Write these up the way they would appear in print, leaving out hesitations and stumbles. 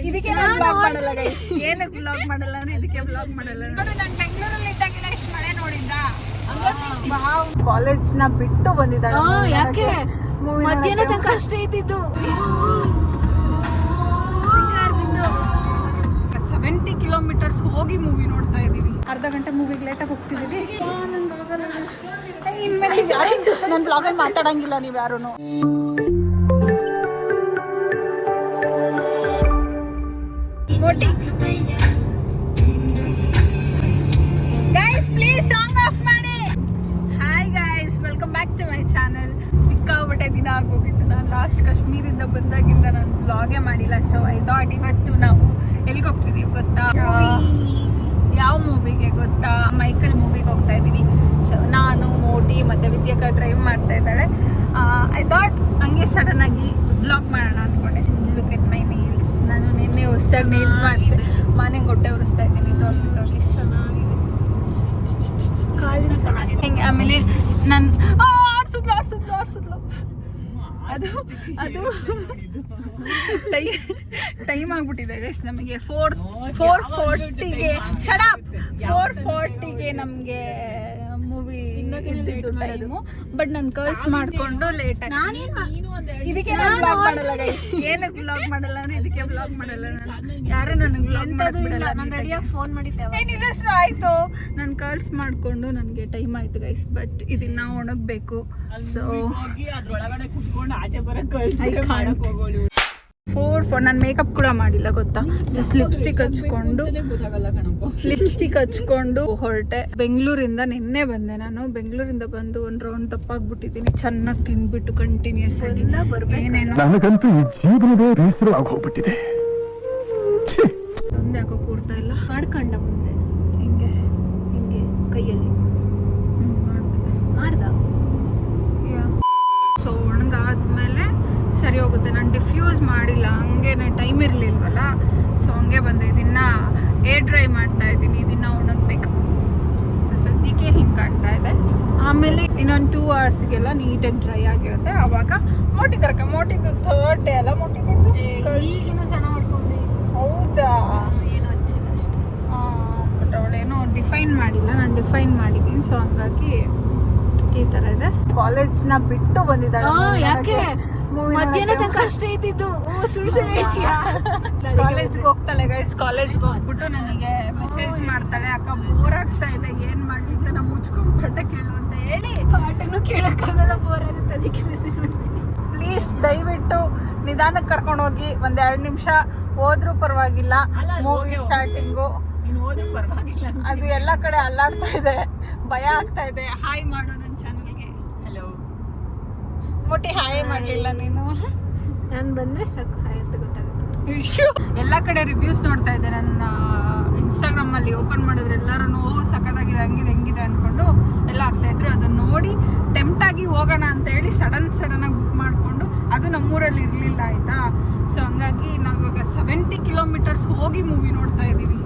ಇದಕ್ಕೆ ನಾನು ಬ್ಲಾಗ್ ಮಾಡಲ್ಲ ಗೈಸ್. ಏನಕ್ಕೆ ಬ್ಲಾಗ್ ಮಾಡಲ್ಲ ಅಂದ್ರೆ ಇದಕ್ಕೆ ಬ್ಲಾಗ್ ಮಾಡಲ್ಲ. ನಾನು ಬೆಂಗಳೂರಲ್ಲಿ ಇದ್ದಾಗೆಲ್ಲ ಇಷ್ಟು ಮಳೆ ನೋಡಿದ್ದ. ಕಾಲೇಜ್ ನ ಬಿಟ್ಟು ಬಂದಿದ್ದಾಳೆ. ಯಾಕೆ ಮಧ್ಯಾಹ್ನ ತನಕ ಅಷ್ಟೇ ಇದ್ದಿದ್ದು. 70 ಕಿಲೋಮೀಟರ್ಸ್ ಹೋಗಿ ಮೂವಿ ನೋಡ್ತಾ ಇದೀವಿ. ಅರ್ಧ ಗಂಟೆ ಮೂವಿಗೆ ಲೇಟಾಗಿ ಹೋಗ್ತಿದೀವಿ. ನನ್ನ ಬ್ಲಾಗಲ್ಲಿ ಮಾತಾಡಂಗಿಲ್ಲ ನೀವು ಯಾರು. ಗೈಸ್ ಪ್ಲೀಸ್ ಸಾಂಗ್ ಆಫ್ ಮಾಡಿ. Hi guys, welcome back to my channel. ಸಿಕ್ಕಾಪಟ್ಟೆ ದಿನ ಆಗೋಗಿತ್ತು. ನಾನು ಲಾಸ್ಟ್ ಕಾಶ್ಮೀರಿಂದ ಬಂದಾಗಿಂದ ನಾನು ಬ್ಲಾಗೇ ಮಾಡಿಲ್ಲ. ಸೊ ಐ ಥಾಟ್ ಇವತ್ತು ನಾವು ಎಲ್ಲಿಗೆ ಹೋಗ್ತಿದೀವಿ ಗೊತ್ತಾ? ಯಾವ ಮೂವಿಗೆ ಗೊತ್ತಾ? ಮೈಕಲ್ ಮೂವಿಗೆ ಹೋಗ್ತಾ ಇದ್ದೀವಿ. ಸೊ ನಾನು ಮೋಟಿ ಮತ್ತು ವಿದ್ಯಾಕ ಡ್ರೈವ್ ಮಾಡ್ತಾ ಇದ್ದಾಳೆ. ಐ ಥಾಟ್ ಹಂಗೆ ಸಡನ್ನಾಗಿ ಬ್ಲಾಗ್ ಮಾಡೋಣ ಅಂದ್ಕೊಂಡೆ. Look at my nails. ನಾನು ನಿನ್ನೆ ಹೊಸ್ದಾಗಿ ನೇಲ್ಸ್ ಮಾಡಿಸಿದೆ. ಮನೆಗೆ ಹೊಟ್ಟೆ ಉರಿಸ್ತಾ ಇದ್ದೀನಿ. ತೋರಿಸಿ ಹಿಂಗೆ. ಆಮೇಲೆ ನಾನು ಆಡ್ಸುದ್ಲು ಅದು ಟೈಮ್ ಆಗ್ಬಿಟ್ಟಿದೆ ಗೈಸ್. ನಮಗೆ 4:40ಗೆ 4:40ಗೆ ನಮಗೆ ಮೂವಿ ಇದ್ದಿದ್ದು ಟೈಮು. ಬಟ್ ನಾನು ಕರ್ಸ್ ಮಾಡಿಕೊಂಡು ಲೇಟ್ ಆಗಿ. ಇದಕ್ಕೆ ನಾನು ಬ್ಲಾಗ್ ಮಾಡಲ್ಲ ಗೈಸ್. ಏನಕ್ಕೆ ಬ್ಲಾಗ್ ಮಾಡಲ್ಲ ಅಂದ್ರೆ ಇದಕ್ಕೆ ಬ್ಲಾಗ್ ಮಾಡಲ್ಲ. ನಾನು ಯಾರು ನನಗೆ ಬ್ಲಾಗ್ ಮಾಡಕ್ ಬಿಡಲ್ಲ. ಫೋನ್ ಮಾಡಿದ್ದೆ ಏನಿಲ್ಲ ಸರ್, ಆಯಿತು. ನಾನು ಕರ್ಸ್ ಮಾಡಿಕೊಂಡು ನನಗೆ ಟೈಮ್ ಆಯಿತು ಗೈಸ್. ಬಟ್ ಇದನ್ನ ಒಣಗಬೇಕು. ಸೊ 4 ನಾನು ಮೇಕಪ್ ಕೂಡ ಮಾಡಿಲ್ಲ ಗೊತ್ತಾ. ಜಸ್ಟ್ ಲಿಪ್ಸ್ಟಿಕ್ ಹಚ್ಕೊಂಡು ಹೊರಟೆ. ಬೆಂಗಳೂರಿಂದ ನಿನ್ನೆ ಬಂದೆ. ನಾನು ಬೆಂಗಳೂರಿಂದ ಬಂದು ಒಂದು ರೌಂಡ್ ತಪ್ಪಾಗ್ಬಿಟ್ಟಿದ್ದೀನಿ. ಚೆನ್ನಾಗಿ ತಿಂದ್ಬಿಟ್ಟು ಕಂಟಿನ್ಯೂಸ್ ಆಗಿ ಏನೇನೋ ನನಗಂತೂ ಈ ಜೀವನವೇ ಬೇಸರವಾಗೋಗ್ಬಿಟ್ಟಿದೆ. ಒಂದೇ ಯಾಕೋ ಕೂರ್ತಾ ಇಲ್ಲ. ಮಾಡ್ಕೊಂಡ ಮುಂದೆ ಹಿಂಗೆ ಕೈಯಲ್ಲಿ ಮಾಡ್ದ. ಸೊ ಒಣಗಾದ್ಮೇಲೆ ಸರಿ ಹೋಗುತ್ತೆ. ನಾನು ಡಿಫ್ಯೂಸ್ ಮಾಡಿಲ್ಲ, ಹಂಗೇನೆ ಟೈಮ್ ಇರಲಿಲ್ವಲ್ಲ. ಸೊ ಹಂಗೆ ಬಂದೆ. ಇದನ್ನ ಏರ್ ಡ್ರೈ ಮಾಡ್ತಾ ಇದ್ದೀನಿ. ಇದನ್ನ ಒಣಗಬೇಕು. ಸೊ ಸದ್ಯಕ್ಕೆ ಹಿಂಗೆ ಕಾಣ್ತಾ ಇದೆ. ಆಮೇಲೆ ಇನ್ನೊಂದು 2 ಅವರ್ಸ್ಗೆಲ್ಲ ನೀಟಾಗಿ ಡ್ರೈ ಆಗಿರುತ್ತೆ. ಆವಾಗ ಮೋಟಿದು ಥರ್ಡ್ ಡೇ ಅಲ್ಲ. ಮೋಟಿದ್ದು ಈಗಿನೂ ಚೆನ್ನಾಗಿ ಮಾಡ್ಕೊಂಡೆ. ಹೌದಾ? ಏನು ಹಚ್ಚಿಲ್ಲ ಅಷ್ಟೇ. ಬಟ್ ಅವಳೇನು ಡಿಫೈನ್ ಮಾಡಿಲ್ಲ, ನಾನು ಡಿಫೈನ್ ಮಾಡಿದ್ದೀನಿ. ಸೊ ಹಂಗಾಗಿ ಈ ಥರ ಇದೆ. ಕಾಲೇಜ್ನ ಬಿಟ್ಟು ಬಂದಿದ್ದಾಳೆ. ಯಾಕೆ ಮಧ್ಯಾಹ್ನ ತನಕ ಅಷ್ಟೇ ಇದ್ದಿದ್ದು. ಸುಳ್ಳು ಹೇಳ್ತೀಯಾ? ಕಾಲೇಜ್ಗೆ ಹೋಗ್ತಾಳೆ ಗೈಸ್. ಕಾಲೇಜ್ಗೆ ಹೋಗ್ಬಿಟ್ಟು ನನಗೆ ಮೆಸೇಜ್ ಮಾಡ್ತಾಳೆ, ಅಕ್ಕ ಬೋರ್ ಆಗ್ತಾ ಇದೆ, ಏನ್ ಮಾಡ್ಲಿ ಅಂತ. ನಾವು ಮುಚ್ಕೊಂಡು ಪಾಠ ಕೇಳು ಅಂತ ಹೇಳಿ. ಪಾಠನೂ ಕೇಳಕ್ಕಾಗಲ್ಲ, ಬೋರ್ ಆಗುತ್ತೆ. ಅದಕ್ಕೆ ಮೆಸೇಜ್ ಮಾಡ್ತೀನಿ. ಪ್ಲೀಸ್ ದಯವಿಟ್ಟು ನಿಧಾನಕ್ಕೆ ಕರ್ಕೊಂಡೋಗಿ. 1-2 ನಿಮಿಷ ಹೋದ್ರೂ ಪರವಾಗಿಲ್ಲ. ಮೂವಿ ಸ್ಟಾರ್ಟಿಂಗು ಅದು ಎಲ್ಲ ಕಡೆ ಅಲ್ಲಾಡ್ತಾ ಇದೆ, ಭಯ ಆಗ್ತಾ ಇದೆ. ಹಾಯ್ ಮಾಡು ನನ್ನ ಚಾನಲ್ಗೆ. ಹಲೋ ಮೋಟಿ, ಹಾಯ್ ಮಾಡಲಿಲ್ಲ ನೀನು. ನಾನು ಬಂದ್ರೆ ಸಾಕು ಹಾಯ್ ಅಂತ ಗೊತ್ತಾಗುತ್ತೆ. ಎಲ್ಲ ಕಡೆ ರಿವ್ಯೂಸ್ ನೋಡ್ತಾ ಇದ್ದೆ. ನನ್ನ ಇನ್ಸ್ಟಾಗ್ರಾಮಲ್ಲಿ ಓಪನ್ ಮಾಡಿದ್ರೆ ಎಲ್ಲರೂ ಸಖತ್ತಾಗಿದೆ, ಹಂಗಿದೆ ಅಂದ್ಕೊಂಡು ಎಲ್ಲ ಆಗ್ತಾಯಿದ್ರು. ಅದನ್ನು ನೋಡಿ ಟೆಂಪ್ಟ್ ಆಗಿ ಹೋಗೋಣ ಅಂತ ಹೇಳಿ ಸಡನ್ನಾಗಿ ಬುಕ್ ಮಾಡಿಕೊಂಡು, ಅದು ನಮ್ಮೂರಲ್ಲಿ ಇರಲಿಲ್ಲ ಆಯಿತಾ. ಸೊ ಹಂಗಾಗಿ ನಾವಿವಾಗ 70 ಕಿಲೋಮೀಟರ್ಸ್ ಹೋಗಿ ಮೂವಿ ನೋಡ್ತಾ ಇದ್ದೀವಿ.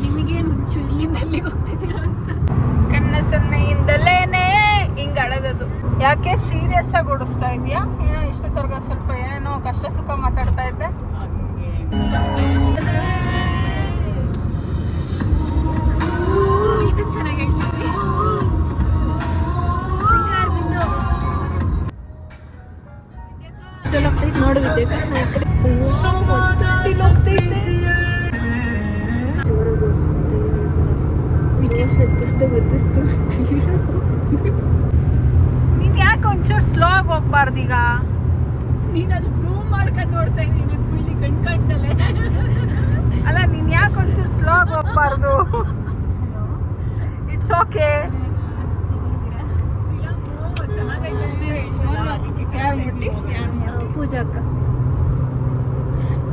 ನಿಮಗೇನು ಹುಚ್ಚು, ಇಲ್ಲಿಂದ ಅಲ್ಲಿಗೆ ಹೋಗ್ತಿದ್ದೀರ ಅಂತ. ಕಣ್ಣ ಸನ್ನೆಯಿಂದಲೇನೆ ಹಿಂಗೆ ಅಳದದು. ಯಾಕೆ ಸೀರಿಯಸ್ ಆಗಿ ಓಡಿಸ್ತಾ ಇದೆಯಾ? ಏನೋ ಇಷ್ಟೊತ್ತರ್ಗ ಸ್ವಲ್ಪ ಏನೇನೋ ಕಷ್ಟ ಸುಖ ಮಾತಾಡ್ತಾ ಇದ್ದೆ. ಇದು ಚೆನ್ನಾಗಿ ಹೇಳ್ತೀನಿ. ಚಲೋ ಆಗ್ತೈತೆ ನೋಡಿದ್ದೆ. ನೀನ್ ಯಾಕೆ ಒಂಚೂರು ಸ್ಲೋ ಆಗಿ ಹೋಗ್ಬಾರ್ದು ಈಗ? ನೀನಲ್ಲಿ ಝೂಮ್ ಮಾಡ್ಕೊಂಡು ನೋಡ್ತಾ ಇದ್ದೀನಿ ಕುಳ್ಳಿ ಕಣ್ಕಂಡಲೆ. ಅಲ್ಲ, ನೀನ್ ಯಾಕೆ ಒಂಚೂರು ಸ್ಲೋ ಆಗಿ ಹೋಗ್ಬಾರ್ದು? It's okay. ಪೂಜಾ ಅಕ್ಕ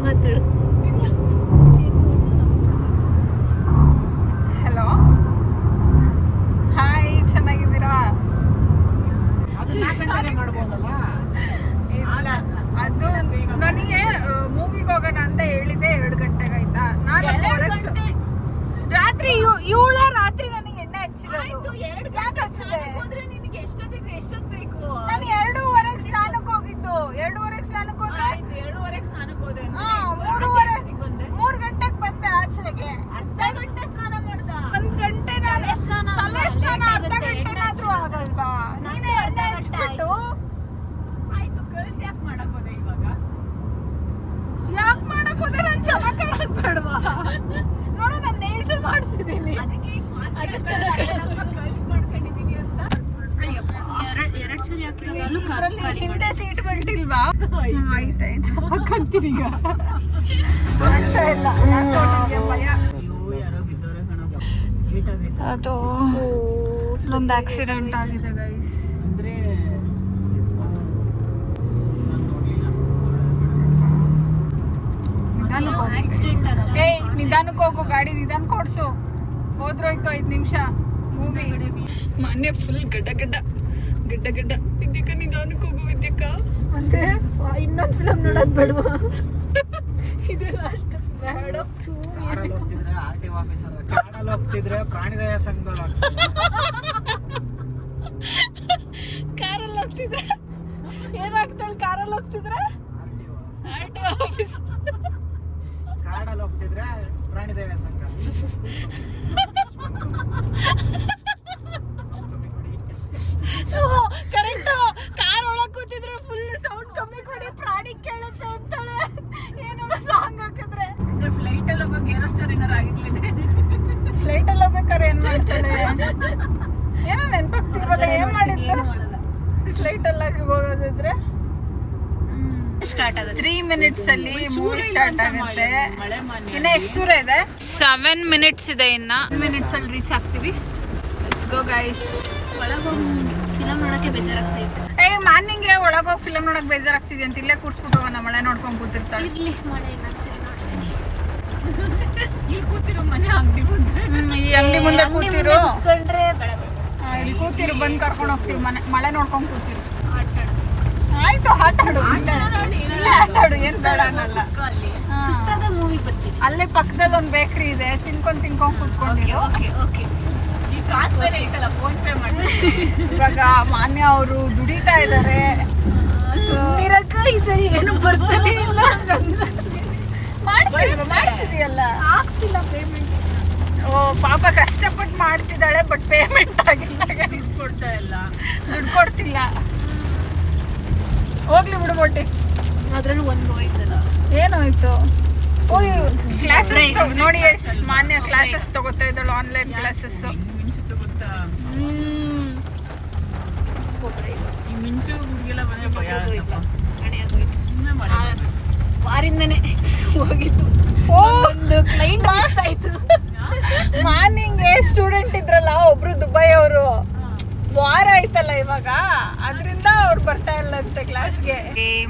ಮಾತಾಡು. ಹಲೋ, ಹಾಯ್, ಚೆನ್ನಾಗಿದ್ದೀರಾ? ಇಲ್ಲ, ಅದು ನನಗೆ ಮೂವಿಗೆ ಹೋಗೋಣ ಅಂತ ಹೇಳಿದ್ದೆ 2 ಗಂಟೆಗೆ ಆಯ್ತಾ. ನಾನು ರಾತ್ರಿ ರಾತ್ರಿ ನನಗೆ ಎಣ್ಣೆ ಹಚ್ಚಿರೋದು. ಯಾಕೆ ಹಚ್ಚಿದೆ? ನಿನಗೆ ಎಷ್ಟೊತ್ತು ಬೇಕು? ನಾನು 2:15 ಸ್ನಾನಕ್ಕೆ ಹೋಗಿದ್ದು. 2:15 ಸ್ನಾನಕ್ಕೆ ಹೋದ್ರೆ ನೋಡು ನಾನು ನೇಲ್ಸ್ ಮಾಡಿಸಿದ್ದೀನಿ. ಅದಕ್ಕೆ ಅದು ಚೆನ್ನಾಗಿ ಕಲ್ಸ್ ಮಾಡ್ಕೊಂಡಿದೀನಿ ಅಂತ. ಎರಡ್ ಸರಿ ಹಾಕಿರೋದು ಅಲ್ಲೂ ಇದ್ರಲ್ಲಿ ಖಾಲಿ ಹಿಂದೆ ಸೀಟ್ ಬೆಲ್ಟ್ ಇಲ್ವಾ? ಆಯ್ತಾಯ್ತು ಹಾಕಂತೀನಿ ಈಗ. ಆಗ್ತಾ ಇಲ್ಲ ಯಾಕೋ ನಂಗೆ ಭಯ. ಯಾರೋ ಬಿದ್ದವ್ರೆ ಕಣಪ್ಪ. ಲೇಟ್ ಆಗೈತೆ. ಅದು ಒಂದು ಆಕ್ಸಿಡೆಂಟ್ ಆಗಿದೆ ಗೈಸ್. ಅಂದ್ರೆ ಆಕ್ಸಿಡೆಂಟ್ ಅಲ್ಲ. ಏಯ್ ನಿಧಾನಕ್ಕೆ ಹೋಗು, ಗಾಡಿ ನಿಧಾನಕ್ಕೆ ಓಡಿಸು. ಹೋದ್ರೋಯ್ತು 5 ನಿಮಿಷ ಮೂವಿ. ಮೊನ್ನೆ ಫುಲ್ ಗಡ್ಡ ಗಡ್ಡ ಗಡ್ಡ ಗಡ್ಡ. ವಿದ್ಯಕ್ಕ ನಿಧಾನಕ್ಕೆ ಹೋಗು ವಿದ್ಯಕ್ಕ. ಮತ್ತೆ ಇನ್ನೊಂದು ಫಿಲಮ್ ನೋಡೋದು ಬೇಡವಾ? ಇದು ಲಾಸ್ಟ್ ಬೇಡ. ಕಾರಲ್ಲಿ ಹೋಗ್ತಿದ್ರೆ RTO ಆಫೀಸರ್, ಕಾರಲ್ಲಿ ಹೋಗ್ತಿದ್ರೆ ಪ್ರಾಣಿದಯ ಸಂಘದವ್ರು ಕಾರಲ್ಲಿ ಹೋಗ್ತಿದ್ರೆ ಏನಾಗ್ತಾಳೆ? ಕಾರಲ್ಲಿ ಹೋಗ್ತಿದ್ರೆ RTO ಆಫೀಸ್. ಕಾಡಲ್ಲಿ ಹೋಗ್ತಿದ್ರೆ ಪ್ರಾಣಿದಯ ಸಂಘ. ಕರೆಕ್ಟ್. ಕಾರ್ ಒಳಗೆ ಕೂತಿದ್ರೆ ಫುಲ್ ಸೌಂಡ್ ಕಮ್ಮಿ ಕೊಡಿ, ಪ್ರಾಣಿ ಕೇಳುತ್ತೆ ಅಂತಾಳೆ. ಏನಾದ್ರು ಸಾಂಗ್ ಹಾಕಿದ್ರೆ. ಫ್ಲೈಟ್ ಅಲ್ಲಿ ಹೋಗೋಕೆ ಏನೋ ಸ್ಟಾರ್ ಏನಾರು ಆಗಿರ್ಲಿದೆ. ಫ್ಲೈಟ್ ಅಲ್ಲಿ ಹೋಗ್ಬೇಕಾರೆ ಏನ್ ಮಾಡ್ತಾಳೆ? ಏನೋ ನೆನ್ಪಾಗ್ತಿಲ್ವಲ್ಲ ಏನ್ ಮಾಡಿದ್ಲು? ಏನು ಮಾಡಲ್ಲ. ಫ್ಲೈಟ್ ಅಲ್ಲಿ ಹೋಗೋದಿದ್ರೆ ಸ್ಟಾರ್ಟ್ ಆಗುತ್ತೆ. 3 ಮಿನಿಟ್ಸ್ ಅಲ್ಲಿ ಮೂವಿ ಸ್ಟಾರ್ಟ್ ಆಗುತ್ತೆ. ಮಳೆ ಮಾನ್ಯ. ಇನ್ನ ಎಷ್ಟು ದೂರ ಇದೆ? 7 ಮಿನಿಟ್ಸ್ ಇದೆ. ಇನ್ನ 1 ಮಿನಿಟ್ಸ್ ಅಲ್ಲಿ ರೀಚ್ ಆಗ್ತೀವಿ. Let's go guys. ಒಳಗೋಗಿ ಫಿಲಮ್ ನೋಡಕ್ಕೆ ಬೇಜಾರಾಗ್ತಾ ಇತ್ತು. ಮಾರ್ನಿಂಗ್ ಒಳಗೋಗಿ ಫಿಲಮ್ ನೋಡಕ್ ಬೇಜಾರಾಗ್ತಿದೆ ಅಂತ ಇಲ್ಲೇ ಕೂರ್ಸ್ಬಿಟ್ಟು ಹೋಗೋಣ, ಮಳೆ ನೋಡ್ಕೊಂಡ್ ಕೂತಿರ್ತಾಳೆ. ಇರ್ಲಿ ಮಳೆ ಇನ್ನೊಂದ್ಸರಿ ನೋಡ್ತೀನಿ. ಇಲ್ಲಿ ಕೂತಿರೋ ಮನೆ ಅಂಗಡಿ ಬಂದ್ರೆ ಈ ಅಂಗಡಿ ಮುಂದೆ ಕೂತಿರು. ಕುತ್ಕೊಂಡ್ರೆ ಬೇಡ ಬೇಡ. ಇಲ್ಲಿ ಕೂತಿರು, ಬಂದ್ ಕರ್ಕೊಂಡು ಹೋಗ್ತೀವಿ. ಮಳೆ ನೋಡ್ಕೊಂಡ್ ಕೂತಿರು. ಆಟ ಆಡು. ಆಯ್ತು ಆಟ ಆಡು. ಇಲ್ಲೇ ಆಟ ಆಡು, ಏನ್ ಬೇಡ ಅನ್ನಲ್ಲ. ಅಲ್ಲಿ ಹಾ. ಸುಸ್ತಾದ ಮೂವಿ ಬರ್ತೀನಿ. ಅಲ್ಲೇ ಪಕ್ಕದಲ್ಲಿ ಒಂದ್ ಬೇಕ್ರಿ ಇದೆ, ತಿನ್ಕೊಂಡ್ ಓಕೆ ಕೂತ್ಕೊಂಡಿರು. Okay okay. ಈ ಕಾಸು ಬೇರೆ ಐತಲ್ಲ, ಫೋನ್ ಪೇ ಮಾಡಿ. ಇವಾಗ ಮಾನ್ಯ ಅವರು ದುಡಿತಾ ಇದಾರೆ. ಸುಮ್ನಿರಕ್ಕ ಈ ಸರಿ ಏನು ಬರ್ತಾನೆ ಇಲ್ಲ. ಮಾಡ್ತಿದೀಯಲ್ಲ. ಆಗ್ತಿಲ್ಲ ಪೇಮೆಂಟ್. ಓ ಪಾಪ ಕಷ್ಟಪಟ್ಟು ಮಾಡ್ತಿದ್ದಾಳೆ, ಬಟ್ ಪೇಮೆಂಟ್ ಆಗಿಲ್ಲ. ಕೊಡ್ತಾ ಇಲ್ಲ. ದುಡ್ಡು ಕೊಡ್ತಿಲ್ಲ. ಹೋಗ್ಲಿ ಬಿಡು ಬೊಟ್ಟಿ. ಅದ್ರಲ್ಲಿ ಒಂದು ಹೋಯ್ತಲ್ಲ. ಏನಾಯ್ತು? ಓ ಕ್ಲಾಸಸ್ Break. ನೋಡಿ ಎಸ್ ಮಾನ್ಯ ಕ್ಲಾಸಸ್ ತಗೋತಾ ಇದ್ದಾಳು, ಆನ್ಲೈನ್ ಕ್ಲಾಸಸ್. ಮಿಂಚು ಗೊತ್ತಾ? ಈ ಮಿಂಚು ಹುಡುಗಿಲ್ಲ ಮನೆ ಭಯ ಆಯ್ತಪ್ಪ. ಸುಮ್ಮನೆ ಮಳೆ ಬಂದ್ರೆ. ವಾರಿಂದನೇ ಹೋಗಿತ್ತು. ಓ ಒಂದು ಕ್ಲೈಂಟ್ ಮಿಸ್ ಆಯ್ತು. ಮಾರ್ನಿಂಗ್ ಸ್ಟೂಡೆಂಟ್ ಇದ್ರಲ್ಲ ಒಬ್ರು ದುಬೈ ಅವರು, ವಾರ ಆಯ್ತಲ್ಲ ಇವಾಗ, ಅದರಿಂದ ಅವ್ರು ಬರ್ತಾ ಇಲ್ಲಂತೆ ಕ್ಲಾಸ್ಗೆ.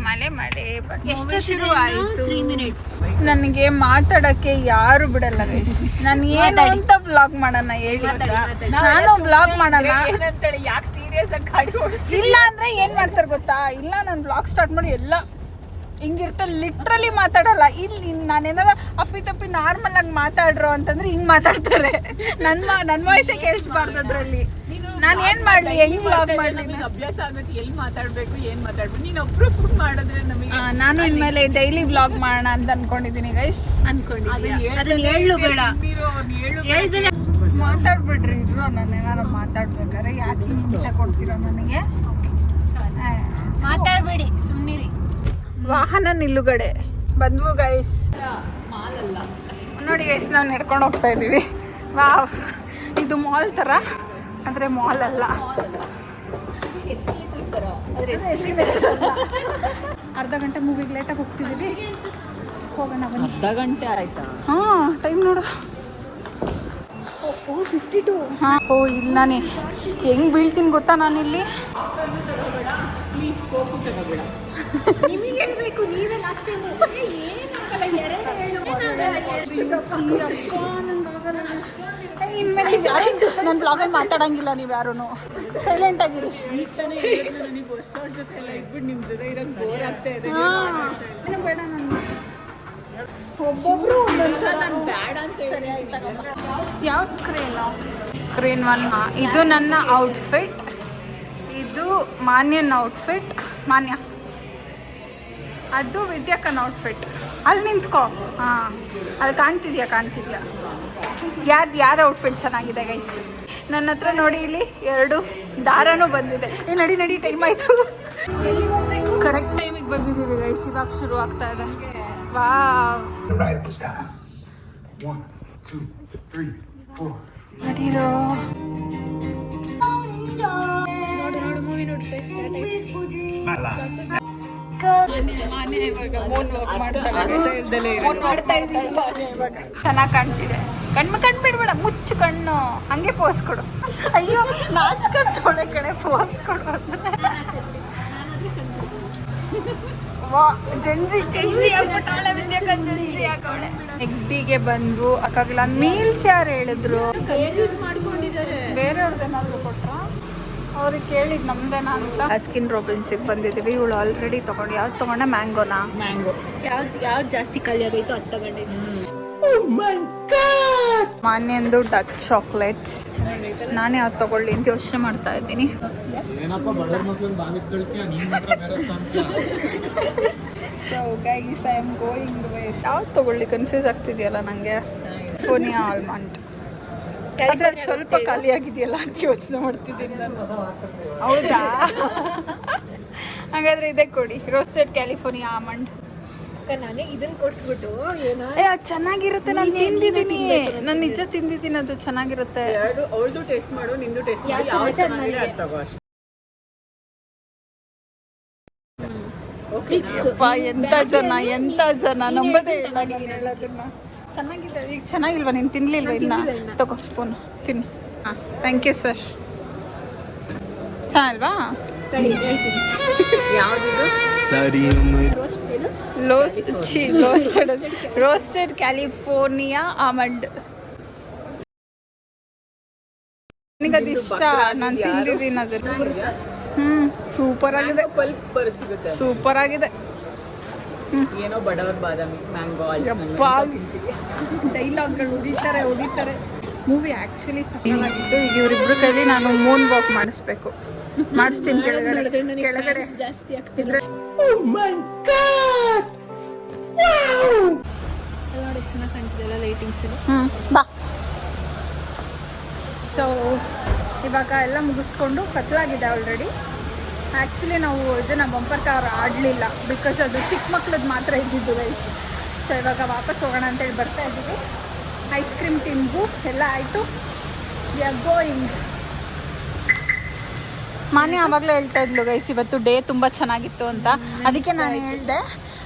ಮಳೆ ಮಳೆ ಎಷ್ಟು ಶುರು ಆಯ್ತು. 3 ಮಿನಿಟ್ಸ್. ನನಗೆ ಮಾತಾಡಕ್ಕೆ ಯಾರು ಬಿಡಲ್ಲ ಗೈಸ್. ನಾನು ಏನು ಅಂತ ಬ್ಲಾಗ್ ಮಾಡೋಣ ಹೇಳಿ? ಮಾತಾಡಿ. ನಾನು ಬ್ಲಾಗ್ ಮಾಡೋಣ. ಏನಂತೇಳಿ ಯಾಕೆ ಸೀರಿಯಸ್ ಆಗಿ ಗಾಡಿ ಓಡಿಸ್ತೀವಿ? ಇಲ್ಲ ಅಂದ್ರೆ ಏನ್ ಮಾಡ್ತಾರೆ ಗೊತ್ತಾ? ಇಲ್ಲ ನಾನು ಬ್ಲಾಗ್ ಸ್ಟಾರ್ಟ್ ಮಾಡಿ ಎಲ್ಲ ಹಿಂಗಿರ್ತ ಲಿಟ್ರಲಿ ಮಾತಾಡಲ್ಲ. ಇಲ್ಲಿ ನಾನೇನಾರ ಅಪ್ಪಿ ತಪ್ಪಿ ನಾರ್ಮಲ್ ಆಗಿ ಮಾತಾಡ್ರು ಅಂತಂದ್ರೆ ಹಿಂಗ್ ಮಾತಾಡ್ತಾರೆ. ನನ್ನ ವಾಯ್ಸೇ ಕೇಳಿಸ್ಬಾರ್ದು ಅದ್ರಲ್ಲಿ. ನಾನು ಏನ್ ಮಾಡ್ಲಿ, ಹೆಂಗ್ ಬ್ಲಾಗ್ ಮಾಡ್ಲಿ? ನಮಗೆ ಅಭ್ಯಾಸ ಆಗುತ್ತೆ ಎಲ್ಲಿ ಮಾತಾಡ್ಬೇಕು ಏನ್ ಮಾತಾಡ್ಬೇಕು. ನೀನ್ ಒಬ್ರು ಮಾಡಿದ್ರೆ ನಮಗೆ ನಾನು ಇನ್ಮೇಲೆ ಡೈಲಿ ಬ್ಲಾಗ್ ಮಾಡೋಣ ಅಂತ ಅನ್ಕೊಂಡಿದೀನಿ ಗೈಸ್. ಅನ್ಕೊಂಡಿದ್ಯಾ? ಅದನ್ನ ಹೇಳು ಬೇಡ. ಹೇಳ್ದಲೆ ಮಾತಾಡ್ಬಿಡ್ರಿ ಇದ್ರು. ನಾನು ಏನಾರ ಮಾತಾಡ್ಬೇಕಾರೆ ಯಾಕೆ ಹಿಂಸೆ ಕೊಡ್ತೀರಾ ನನಗೆ? ಮಾತಾಡ್ಬೇಡಿ, ಸುಮ್ಮನಿರಿ. ವಾಹನ ನಿಲ್ಲುಗಡೆ ಬಂದ್ವು ಗೈಸ್. ಮಾಲಲ್ಲ. ನೋಡಿ ಗೈಸ್, ನಾವು ನಡ್ಕೊಂಡು ಹೋಗ್ತಾ ಇದ್ದೀವಿ. ವಾವ್, ಇದು ಮಾಲ್ ಥರ ಆದರೆ ಮಾಲ್ ಅಲ್ಲ. ಅರ್ಧ ಗಂಟೆ ಮೂವಿಗೆ ಲೇಟಾಗಿ ಹೋಗ್ತಿದ್ದೀವಿ. ಹೋಗೋಣ ಬನ್ನಿ. ಅರ್ಧ ಗಂಟೆ ಆಯ್ತಾ? ಹಾಂ ಟೈಮ್ ನೋಡು. 4:52. ಹಾಂ ಓ ಇಲ್ಲಿ ನಾನೇ ಹೆಂಗೆ ಬೀಳ್ತೀನಿ ಗೊತ್ತಾ ನಾನಿಲ್ಲಿ? Please COPU ತಗೋಬೇಡ. ನಿಮಗೆ ಹೇಳ್ಬೇಕು, ನೀವೇ ಲಾಸ್ಟ್ ಟೈಮ್ ಏನಾಗಲ್ಲ, ಎರಡು ಹೇಳು. ಇನ್ಮೇಲೆ ನನ್ನ ಬ್ಲಾಗಲ್ಲಿ ಮಾತಾಡಂಗಿಲ್ಲ ನೀವು ಯಾರೂ. ಸೈಲೆಂಟ್ ಆಗಿರಿ. ಈಗ ತಾನೇ ಹೇಳಿದ್ರು ನನಗೆ ವರ್ಷದ ಜೊತೆ ಎಲ್ಲ ಇದ್ಬಿಟ್ಟು ನಿಮ್ಮ ಜೊತೆ ಇರೋದು ಬೋರ್ ಆಗ್ತಾ ಇದೆ. ಏನು ಬೇಡ ನನಗೆ. ಒಬ್ಬೊಬ್ರು ನಾನು ಬ್ಯಾಡ ಅಂತ ಹೇಳಿ ಯಾವ ಸ್ಕ್ರೀನ್ 1. ಇದು ನನ್ನ ಔಟ್ಫಿಟ್, ಇದು ಮಾನ್ಯನ ಔಟ್ಫಿಟ್. ಮಾನ್ಯ ಅದು ವಿದ್ಯಾಕನ ಔಟ್ಫಿಟ್. ಅಲ್ಲಿ ನಿಂತ್ಕೋ. ಹಾಂ ಅಲ್ಲಿ ಕಾಣ್ತಿದ್ಯಾ? ಯಾರ ಔಟ್ಫಿಟ್ ಚೆನ್ನಾಗಿದೆ ಗೈಸ್? ನನ್ನ ಹತ್ರ ನೋಡಿ ಇಲ್ಲಿ 2 ದಾರನೂ ಬಂದಿದೆ. ನಡಿ ನಡಿ, ಟೈಮ್ ಆಯಿತು. ಕರೆಕ್ಟ್ ಟೈಮಿಗೆ ಬಂದಿದ್ದೀವಿ ಗೈಸ್. ಇವಾಗ ಶುರು ಆಗ್ತಾ ಇದೆ. ವಾವ್, 1, 2, 3, 4. ನಡೀರೋ. ನೋಡು ನೋಡು ಮೂವಿ ನೋಡ್ತಾ ಸ್ಟಾರ್ಟ್ ಆಯ್ತು. ನಾನೇ ಇವಾಗ ಮೂನ್ ವಾಕ್ ಮಾಡ್ತಾ ಇದ್ದೀನಿ ಇವಾಗ. ಚೆನ್ನಾಗಿ ಕಾಣ್ತಿದೆ. ಕಣ್ಣು ಬಿಡ್ಬೇಡ, ಮುಚ್ಚು ಕಣ್ಣು, ಹಂಗೆ ಪೋಸ್ ಕೊಡು. ಅಯ್ಯೋ ನಾಚ್ಕೊಂಡೋಳೆ ಕಡೆ ಪೋಸ್ ಕೊಡು ಜಂಜಿ ಆಗ್ಬಿಟ್ಟವಳೆ ವಿದ್ಯಾಕ, ಜಂಜಿ ಹಾಕವಳೆ. ನೆಗಡಿಗೆ ಬಂದ್ರು ಅಕ್ಕಾಗಲ್ಲ. ಮೀಲ್ಸ್ ಯಾರು ಹೇಳಿದ್ರು? ಬೇರೆಯವ್ರದ್ದೇನಾದ್ರು ಕೊಟ್ರ? ಅವ್ರಿಗೆ ಕೇಳಿದ್ ನಮ್ದೇನಾ ಅಂತ. ಬಾಸ್ಕಿನ್ ರಾಬಿನ್ಸಿಗೆ ಬಂದಿದ್ದೀವಿ. ಇವಳು ಆಲ್ರೆಡಿ ತಗೊಂಡು ಯಾವ್ದು ತಗೊಂಡೆ? ಮ್ಯಾಂಗೋನಾ? ಮ್ಯಾಂಗೋ. ಯಾವ್ದು ಜಾಸ್ತಿ ಖಾಲಿ ಆಗೈತೋ ಅದು ತಗೊಂಡಿದ್ದೀನಿ. ಮಾನ್ಯಂದು ಡಾರ್ಕ್ ಚಾಕ್ಲೇಟ್. ನಾನೇ ಯಾವ್ದು ತಗೊಳ್ಳಿ ಅಂತ ಯೋಚನೆ ಮಾಡ್ತಾ ಇದ್ದೀನಿ. ಏನಪ್ಪ ಬಡವ್ರ ಮಕ್ಳನ್ನ ಬಾಗಿಲು ತೊಳಿತೀಯ, ನೀನ್ ಮಾತ್ರ ಬೇರೆ ಅಂತ. So guys, I am going wear. ಯಾವ್ದು ತಗೊಳ್ಳಿ ಕನ್ಫ್ಯೂಸ್ ಆಗ್ತಿದೆಯಲ್ಲ ನನಗೆ. ಫೋನಿಯಾ ಆಲ್ಮಂಡ್ ಅದ್ರಲ್ಲಿ ಸ್ವಲ್ಪ ಖಾಲಿ ಆಗಿದೆಯಲ್ಲ ಅಂತ ಯೋಚನೆ ಮಾಡ್ತಿದ್ದೀನಿ ನಾನು. ಹೌದಾ? ಹಾಗಾದ್ರೆ ಇದೇ ಕೊಡಿ, ರೋಸ್ಟೆಡ್ ಕ್ಯಾಲಿಫೋರ್ನಿಯಾ ಆಲ್ಮಂಡ್. ನಾನೇ ಇದನ್ನ ಕೊಡ್ಸ್ಬಿಟ್ಟು ಏನೋ ಅದು ಚೆನ್ನಾಗಿರುತ್ತೆ. ನಾನು ತಿಂದಿದ್ದೀನಿ, ನಾನು ನಿಜ ತಿಂದಿದ್ದೀನಿ, ಅದು ಚೆನ್ನಾಗಿರುತ್ತೆ. ಎರಡು ಅವಳದು ಟೇಸ್ಟ್ ಮಾಡು, ನಿಂದು ಟೇಸ್ಟ್ ಮಾಡು, ಯಾವ್ದು ಯಾವ್ದು ಚೆನ್ನಾಗಿದೆ ಚೆನ್ನಾಗಿದೆ ಅದು ತಗೋ ಅಷ್ಟೇ. ಫಿಕ್ಸ್. ಎಂತ ಜನ ನಂಬದೇ ಇಲ್ಲ ನೀನು ಹೇಳೋದನ್ನ. ಚೆನ್ನಾಗಿದೆ. ಈಗ ಚೆನ್ನಾಗಿಲ್ವಾ? ನೀನು ತಿನ್ಲಿಲ್ವಾ ಇನ್ನ? ತಗೋ ಸ್ಪೂನ್ ತಿನ್ನಿ. ಹಾಂ, ಥ್ಯಾಂಕ್ ಯು ಸರ್. ಚೆನ್ನಾಗಿಲ್ವಾ? ತಡಿ ಹೇಳ್ತೀನಿ. ಯಾವ್ದಿದು? ರೋಸ್ಟ್ ಏನು? Roasted California almond. ನನಗದು ಇಷ್ಟ, ನಾನು ತಿಂದಿದ್ದೀನಿ ಅದನ್ನು. ಸೂಪರ್ ಆಗಿದೆ, ಪಲ್ಪ್ ಬರ್ ಸಿಗುತ್ತೆ. ಸೂಪರ್ ಆಗಿದೆ. ಏನೋ ಬಡವರ ಬಾದಾಮಿ ಮ್ಯಾಂಗೋ ಡೈಲಾಗ್ಗಳು ಹೊಡಿತಾರೆ. ಮೂವಿ ಆ್ಯಕ್ಚುಲಿ ಸಕ್ಕತ್ತಾಗಿತ್ತು. ಈಗ ಇವರಿಬ್ರು ಕೈಲಿ ನಾನು ಮೂನ್ ವಾಕ್ ಮಾಡಿಸ್ತೀನಿ ಕೆಳಗಡೆ ಜಾಸ್ತಿ ಆಗ್ತಿದ್ರೆ ನೋಡಿ ಚೆನ್ನಾಗಿ ಕಾಣ್ತಿದೆಲ್ಲ ಲೈಟಿಂಗ್ಸ್ ಎಲ್ಲ. ಬಾ. ಸೊ ಇವಾಗ ಎಲ್ಲ ಮುಗಿಸ್ಕೊಂಡು ಕತ್ಲಾಗಿದೆ ಆಲ್ರೆಡಿ. ಆ್ಯಕ್ಚುಲಿ ನಾವು ಇದನ್ನ ಬಂಪರ್ ಕಾರ್ ಆಡಲಿಲ್ಲ, ಬಿಕಾಸ್ ಅದು ಚಿಕ್ಕ ಮಕ್ಳದ್ದು ಮಾತ್ರ ಇದ್ದಿದ್ದು ಗೈಸ್. ಸೊ ಇವಾಗ ವಾಪಸ್ ಹೋಗೋಣ ಅಂತೇಳಿ ಬರ್ತಾ ಇದ್ದೀವಿ. ಐಸ್ ಕ್ರೀಮ್ ತಿಂದು ಎಲ್ಲ ಆಯಿತು. We are going. ಮಾನ್ಯ ಆವಾಗಲೇ ಹೇಳ್ತಾ ಇದ್ಲು ಗೈಸ್, ಇವತ್ತು ಡೇ ತುಂಬ ಚೆನ್ನಾಗಿತ್ತು ಅಂತ. ಅದಕ್ಕೆ ನಾನು ಹೇಳಿದೆ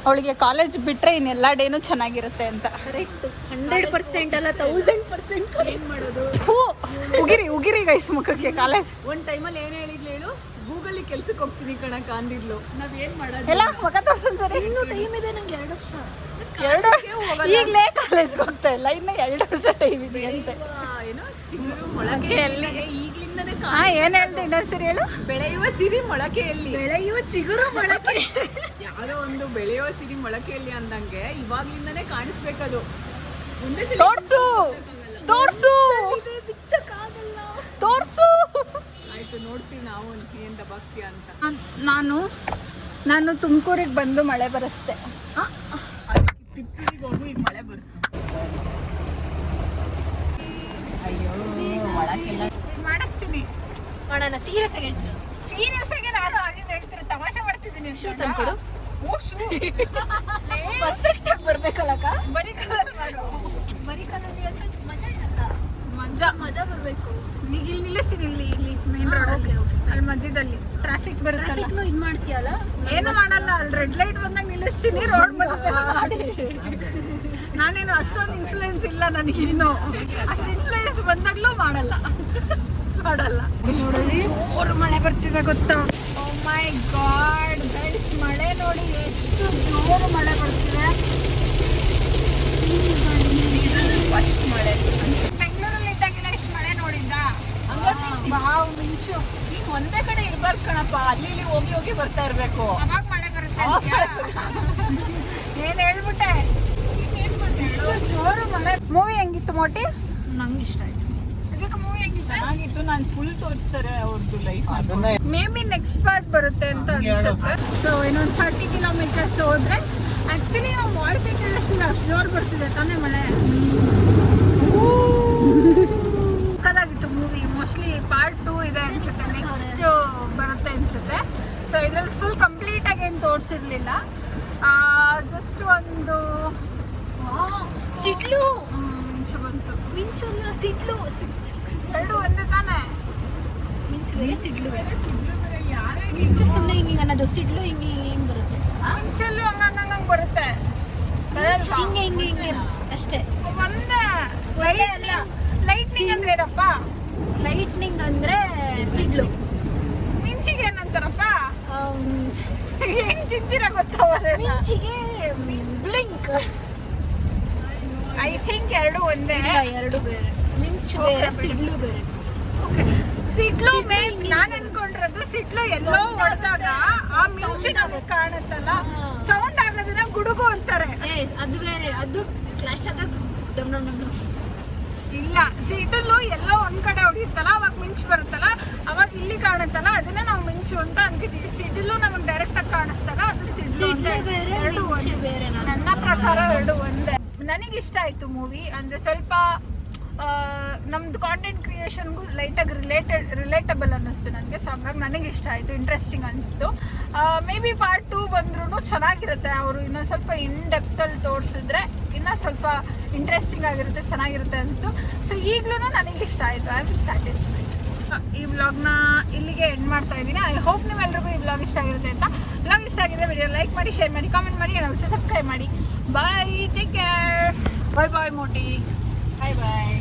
ಅವಳಿಗೆ ಕಾಲೇಜ್ ಬಿಟ್ಟರೆ ಇನ್ನೆಲ್ಲ ಡೇನೂ ಚೆನ್ನಾಗಿರುತ್ತೆ ಅಂತ. ಕರೆಕ್ಟ್. 100% ಅಲ್ಲ 1000% ಕರೆಕ್ಟ್ ಮಾಡೋದು. ಉಗಿರಿ ಗೈಸ್ ಮುಖಕ್ಕೆ. ಕಾಲೇಜ್ ಒಂದ್ ಟೈಮಲ್ಲಿ ಏನ್ ಹೇಳಿದ್ಲು ಹೇಳು? ಗೂಗಲ್ ಕೆಲ್ಸಕ್ಕೆ ಹೋಗ್ತೀನಿ ಕಣಕ್ಕ ಅಂದಿದ್ಲು. ನಾವ್ ಏನ್ ಮಾಡೋದು? ಎಲ್ಲ ಮುಖ ತೋರ್ಸಂತಾರೆ. ಇನ್ನೂ ಟೈಮ್ ಇದೆ ನಂಗೆ 2 ವರ್ಷ. 2 ವರ್ಷ ಈಗಲೇ ಕಾಲೇಜ್ಗೆ ಹೋಗ್ತಾ ಇಲ್ಲ, ಇನ್ನು 2 ವರ್ಷ ಟೈಮ್ ಇದೆ ಅಂತೆ. ಏನೋ ಚಿಗುರು ಮೊಳಕೆಯಲ್ಲಿ ಈಗ್ಲಿಂದನೇ ಏನು ಹೇಳ್ದೆ ಇನ್ನೊಂದ್ಸರಿ ಹೇಳು. ಬೆಳೆಯುವ ಸಿರಿ ಮೊಳಕೆಯಲ್ಲಿ. ಬೆಳೆಯುವ ಚಿಗುರು ಮೊಳಕೆ. ಯಾವುದೋ ಒಂದು ಬೆಳೆಯುವ ಸಿರಿ ಮೊಳಕೆಯಲ್ಲಿ ಅಂದಂಗೆ ಇವಾಗ್ಲಿಂದನೇ ಕಾಣಿಸ್ಬೇಕದು. ಮುಂದೆ ತೋರ್ಸು ಆಯ್ತು, ನೋಡ್ತೀವಿ ನಾವು ಏನ್ ದಬಾಕ್ತೀಯ ಅಂತ. ನಾನು ತುಮಕೂರಿಗೆ ಬಂದು ಮಳೆ ಬರಸ್ತೆ. ತಿಪ್ಪೂರಿಗೆ ಹೋಗು, ಈಗ ಮಳೆ ಬರ್ಸು. ಅಯ್ಯೋ ಒಳಗೆಲ್ಲ ಮಾಡಿಸ್ತೀನಿ. ಮಾಡೋಣ. ಸೀರಿಯಸ್ ಆಗಿ ಹೇಳ್ತೀನಿ. ಸೀರಿಯಸ್ ಆಗಿ ನಾನು ಆಗಿದ್ದು ಹೇಳ್ತೀನಿ, ತಮಾಷೆ ಮಾಡ್ತಿದ್ದೀನಿ. ಶೂ ತಂದ್ಕೊಡು. ಪರ್ಫೆಕ್ಟ್ ಆಗಿ ಬರ್ಬೇಕಲ್ಲಕ್ಕ. ಬರೀ ಕಾಲಲ್ಲಿ ಮಾಡು. ಬರೀ ಕಾಲಲ್ಲಿ ಮಜಾ ಇರಲ್ಲ. ಮಜಾ ಬರ್ಬೇಕು. ಈಗ ಇಲ್ಲಿ ನಿಲ್ಲಿಸ್ತೀನಿ, ಇಲ್ಲಿ ಮೇನ್ ರೋಡ್. ಓಕೆ ಅಲ್ಲಿ ಮಧ್ಯದಲ್ಲಿ ಟ್ರಾಫಿಕ್ ಬರುತ್ತಲ್ಲ. ಟ್ರಾಫಿಕ್ನು ಇದು ಮಾಡ್ತೀಯಲ್ಲ. ಏನು ಮಾಡಲ್ಲ, ಅಲ್ಲಿ ರೆಡ್ ಲೈಟ್ ಬಂದಾಗ ನಿಲ್ಲಿಸ್ತೀನಿ. ರೋಡ್ ಮಧ್ಯದಲ್ಲಿ ನಾನೇನು ಅಷ್ಟೊಂದು ಇನ್ಫ್ಲೂಯೆನ್ಸ್ ಇಲ್ಲ ನನಗೆ ಇನ್ನೂ. ಅಷ್ಟು ಇನ್ಫ್ಲೂಯೆನ್ಸ್ ಬಂದಾಗಲೂ ಮಾಡಲ್ಲ. ನೋಡೋದು ಜೋರು ಮಳೆ ಬರ್ತಿದೆ ಗೊತ್ತಾ? ಓ ಮೈ ಗಾಡ್ ಗೈಸ್, ಮಳೆ ನೋಡಿ ಎಷ್ಟು ಜೋರು ಮಳೆ ಬರ್ತಿದೆ. ಫಸ್ಟ್ ಮಳೆ ಬೆಂಗಳೂರಲ್ಲಿ ಇದ್ದಾಗಿಲ್ಲ ಇಷ್ಟು ಮಳೆ ನೋಡಿದ್ದ. ವಾವ್ ಮಿಂಚು. ಈಗ ಒಂದೇ ಕಡೆ ಇರ್ಬಾರ್ದು ಕಣಪ್ಪ, ಅಲ್ಲಿ ಇಲ್ಲಿ ಹೋಗಿ ಬರ್ತಾ ಇರ್ಬೇಕು. ಅವಾಗ ಮಳೆ ಬರುತ್ತೆ ಏನ್ ಹೇಳ್ಬಿಟ್ಟೆ? ಇಷ್ಟು ಜೋರು ಮಳೆ. ಮೂವಿ ಹೆಂಗಿತ್ತು ಮೋಟಿ? ನಂಗೆ ಇಷ್ಟ ಆಯ್ತು. ಇದಕ್ಕೆ ಮೂವಿ ಹೆಂಗಿತ್ತು? ಚೆನ್ನಾಗಿತ್ತು. ನಾನು ಫುಲ್ ತೋರಿಸ್ತಾರೆ ಅವ್ರದ್ದು life. May be next part ಬರುತ್ತೆ ಅಂತ ಅನ್ಸುತ್ತೆ. ಸೊ ಇನ್ನೊಂದು 30 ಕಿಲೋಮೀಟರ್ಸ್ ಹೋದ್ರೆ ಆಕ್ಚುಲಿ ನಾವು ವಾಯ್ಸ್ ಕೇಳಿಸ್ತಿಲ್ಲ, ಅಷ್ಟು ಜೋರು ಬರ್ತಿದೆ ತಾನೇ ಮಳೆ. ಕದಾಗಿತ್ತು ಮೂವಿ. ಮೋಸ್ಟ್ಲಿ ಪಾರ್ಟ್ 2 ಇದೆ ಅನ್ಸುತ್ತೆ, ನೆಕ್ಸ್ಟ್ ಬರುತ್ತೆ ಅನ್ಸುತ್ತೆ. ಸೊ ಇದ್ರಲ್ಲಿ ಫುಲ್ ಕಂಪ್ಲೀಟ್ ಆಗಿ ಏನು ತೋರಿಸಿರ್ಲಿಲ್ಲ, ಜಸ್ಟ್ ಒಂದು ಸಿಡ್ಲು ಮಿಂಚು ಬಂತು. ಮಿಂಚು ಅಲ್ಲ ಸಿಡ್ಲು. ಎರಡು ಒಂದೇ ತಾನೇ. ಮಿಂಚು ಬೇರೆ ಸಿಡ್ಲು ಬೇರೆ. ಮಿಂಚು ಸುಮ್ಮನೆ ಹಿಂಗೆ ಅನ್ನೋದು, ಸಿಡ್ಲು ಹಿಂಗೆ ಹಿಂಗೆ ಬರುತ್ತೆ. ಮಿಂಚಲ್ಲೂ ಹಂಗಂಗಂಗ್ ಬರುತ್ತೆ. ಹಿಂಗೆ ಹಿಂಗೆ ಹಿಂಗೆ ಅಷ್ಟೇ. ಒಂದೇ. ಒಂದೇ ಅಲ್ಲ. ಲೈಟ್ನಿಂಗ್ ಅಂದ್ರೆ ಏನಪ್ಪ? ಲೈಟ್ನಿಂಗ್ ಅಂದ್ರೆ ಸಿಡ್ಲು. ಮಿಂಚಿಗೆ ಏನಂತಾರಪ್ಪ? ಹೆಂಗ್ ತಿಂತೀರ ಗೊತ್ತಾಗೋದೇ? ಮಿಂಚಿಗೆ ಬ್ಲಿಂಕ್. ಐ ಥಿಂಕ್ ಎರಡು ಒಂದೇ. ಇಲ್ಲ, ಎರಡು ಬೇರೆ. ಮಿಂಚು ಬೇರೆ, ಸಿಡ್ಲು ಬೇರೆ. ಸಿಡ್ಲು ನಾನು ಅನ್ಕೊಂಡಿರೋದು ಸಿಡ್ಲು ಎಲ್ಲೋ ಹೊಡೆದಾಗ ಆ ಮಿಂಚು ನಮಗೆ ಕಾಣುತ್ತಲ್ಲ, ಸೌಂಡ್ ಆಗೋದನ್ನ ಗುಡುಗು ಅಂತಾರೆ. ಅದು ಬೇರೆ, ಅದು ಕ್ಲಾಶ್ ಆದಾಗ ಡಮ್ ಡಮ್ ಡಮ್. ಇಲ್ಲ, ಸಿಡ್ಲು ಎಲ್ಲೋ ಒಂದ್ ಕಡೆ ಹೊಡಿಯುತ್ತಲ್ಲ, ಅವಾಗ ಮಿಂಚು ಬರುತ್ತಲ್ಲ, ಅವಾಗ ಇಲ್ಲಿ ಕಾಣುತ್ತಲ್ಲ, ಅದನ್ನ ನಾವು ಮಿಂಚು ಅಂತ ಅನ್ಕೋತೀವಿ. ಸಿಡ್ಲು ನಮಗೆ ಡೈರೆಕ್ಟ್ ಆಗಿ ಕಾಣಿಸ್ದಾಗ ಅದು ಸಿಡ್ಲು ಅಂತ. ಎರಡು ಒಂದೇ. ನನ್ನ ಪ್ರಕಾರ ಎರಡು ಒಂದೇ. ನನಗಿಷ್ಟ ಆಯ್ತು ಮೂವಿ. ಅಂದ್ರೆ ಸ್ವಲ್ಪ ನಮ್ದು ಕಾಂಟೆಂಟ್ ಕ್ರಿಯೇಷನ್ಗೂ ಲೈಟಾಗಿ ರಿಲೇಟಬಲ್ ಅನ್ನಿಸ್ತು ನನಗೆ. ಸೊ ಹಂಗಾಗಿ ನನಗೆ ಇಷ್ಟ ಆಯಿತು, ಇಂಟ್ರೆಸ್ಟಿಂಗ್ ಅನಿಸ್ತು. ಮೇ ಬಿ ಪಾರ್ಟ್ 2 ಬಂದ್ರೂ ಚೆನ್ನಾಗಿರುತ್ತೆ. ಅವರು ಇನ್ನೊಂದು ಸ್ವಲ್ಪ ಇನ್ ಡೆಪ್ತಲ್ಲಿ ತೋರಿಸಿದ್ರೆ ಇನ್ನೂ ಸ್ವಲ್ಪ ಇಂಟ್ರೆಸ್ಟಿಂಗ್ ಆಗಿರುತ್ತೆ, ಚೆನ್ನಾಗಿರುತ್ತೆ ಅನಿಸ್ತು. ಸೊ ಈಗಲೂ ನನಗೆ ಇಷ್ಟ ಆಯಿತು. I am satisfied. ಈ ವ್ಲಾಗ್ನ ಇಲ್ಲಿಗೆ ಎಂಡ್ ಮಾಡ್ತಾ ಇದ್ದೀನಿ. ಐ ಹೋಪ್ ನಿಮ್ಮೆಲ್ಲರಿಗೂ ಈ ವ್ಲಾಗ್ ಇಷ್ಟ ಆಗಿರುತ್ತೆ ಅಂತ. ವ್ಲಾಗ್ ಇಷ್ಟ ಆಗಿದ್ರೆ ವಿಡಿಯೋ ಲೈಕ್ ಮಾಡಿ, ಶೇರ್ ಮಾಡಿ, ಕಾಮೆಂಟ್ ಮಾಡಿ, ಆ್ಯಂಡ್ ಆಲ್ಸೋ ಸಬ್ಸ್ಕ್ರೈಬ್ ಮಾಡಿ. ಬಾಯ್, ಟೇಕ್ ಕೇರ್. ಬಾಯ್ ಬಾಯ್ ಮೋಟಿ. ಬಾಯ್ ಬಾಯ್.